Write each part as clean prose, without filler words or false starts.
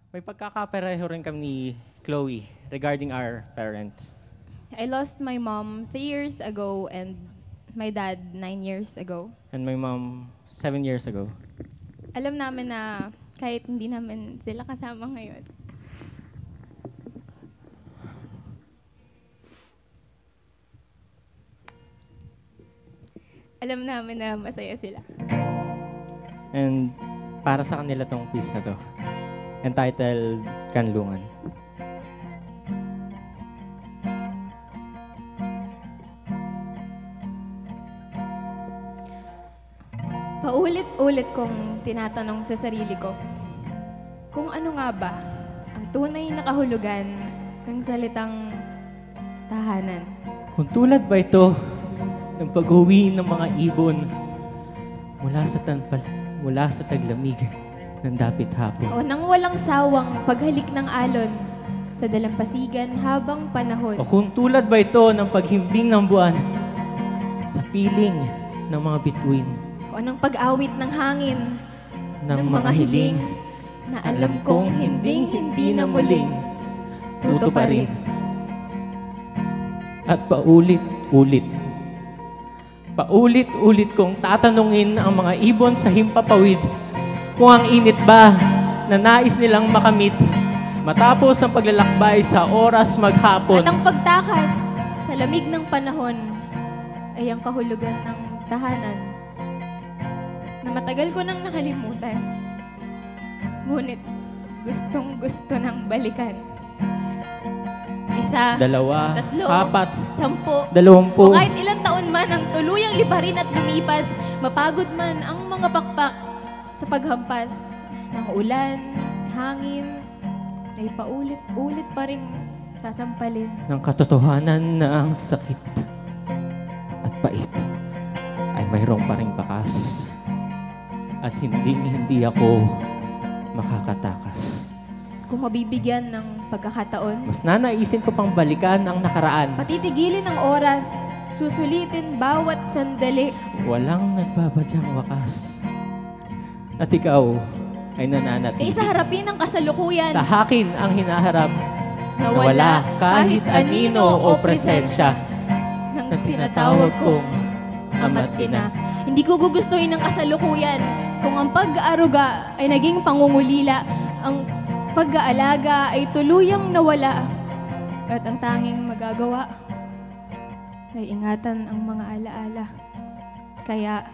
May pagkakapareho rin kami ni Chloe regarding our parents. I lost my mom 3 years ago and my dad 9 years ago. And my mom 7 years ago. Alam namin na kahit hindi namin sila kasama ngayon, alam namin na masaya sila. And para sa kanila tong piece na to, entitled Kanlungan. Paulit-ulit kong tinatanong sa sarili ko, kung ano nga ba ang tunay na kahulugan ng salitang tahanan. Kung tulad ba ito ng pag-uwi ng mga ibon mula sa taglamig ng dapit hapon. O nang walang sawang paghalik ng alon sa dalampasigan habang panahon. O kung tulad ba ito ng paghimbing ng buwan sa piling ng mga bituin. O ng pag-awit ng hangin ng mga hiling na alam kong hinding-hindi na muling tutuparin. At paulit-ulit kong tatanungin ang mga ibon sa himpapawid kung ang init ba na nais nilang makamit matapos ang paglalakbay sa oras maghapon. At ang pagtakas sa lamig ng panahon ay ang kahulugan ng tahanan na matagal ko nang nakalimutan. Ngunit gustong-gusto nang balikan. 1, 2, 3, 4, 10, 20. o kahit ilang taon man ang tuluyang liparin at lumipas, mapagod man ang mga pakpak sa paghampas ng ulan, hangin, ay paulit-ulit pa rin sasampalin. Ng katotohanan na ang sakit at pait ay mayroong pa ring bakas at hindi ako makakatakas. Kung mabibigyan ng pagkakataon, Mas nanaisin ko pang balikan ang nakaraan. patitigilin ang oras, susulitin bawat sandali. Walang nagbabadyang wakas. At ikaw ay nananatili. Kaysa harapin ang kasalukuyan, Tahakin ang hinaharap na wala kahit anino o presensya na ng tinatawag kong ama't ina. Hindi ko gugustuhin ang kasalukuyan kung ang pag-aaruga ay naging pangungulila, ang pag-aalaga ay tuluyang nawala, at ang tanging magagawa ay ingatan ang mga alaala. Kaya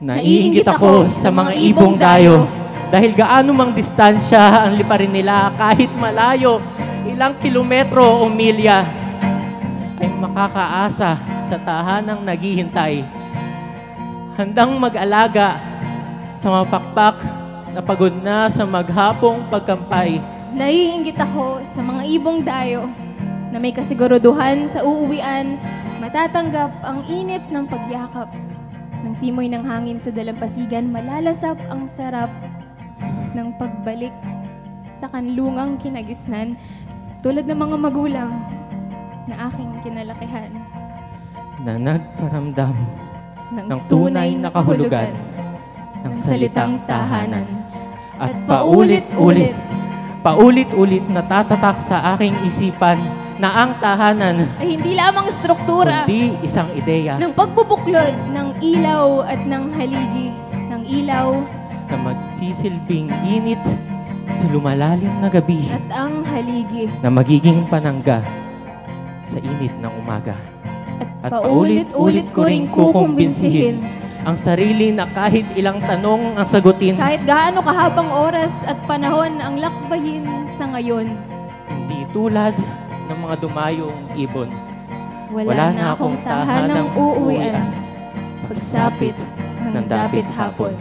Naiinggit ako sa mga ibong dayo dahil gaano mang distansya ang liparin nila kahit malayo, ilang kilometro o milya ay makakaasa sa tahanang naghihintay. Handang mag-alaga sa mga pakpak na pagod na sa maghapong pagkampay. naiinggit ako sa mga ibong dayo na may kasiguruduhan sa uuwian, matatanggap ang init ng pagyakap. Ng simoy ng hangin sa dalampasigan, malalasap ang sarap ng pagbalik sa kanlungang kinagisnan, tulad ng mga magulang na aking kinalakihan. Na nagparamdam Ng tunay na kahulugan ng salitang tahanan. At paulit-ulit natatatak sa aking isipan na ang tahanan ay hindi lamang struktura kundi isang ideya ng pagbubuklod ng ilaw at ng haligi ng ilaw na magsisilbing init sa lumalalim na gabi at ang haligi na magiging panangga sa init ng umaga. at paulit-ulit ko ring kukumbinsihin ang sarili na kahit ilang tanong ang sagutin, kahit gaano kahabang oras at panahon ang lakbayin sa ngayon. hindi tulad ng mga dumayong ibon. Wala na akong tahanang uuwian pagsapit ng dapit hapon.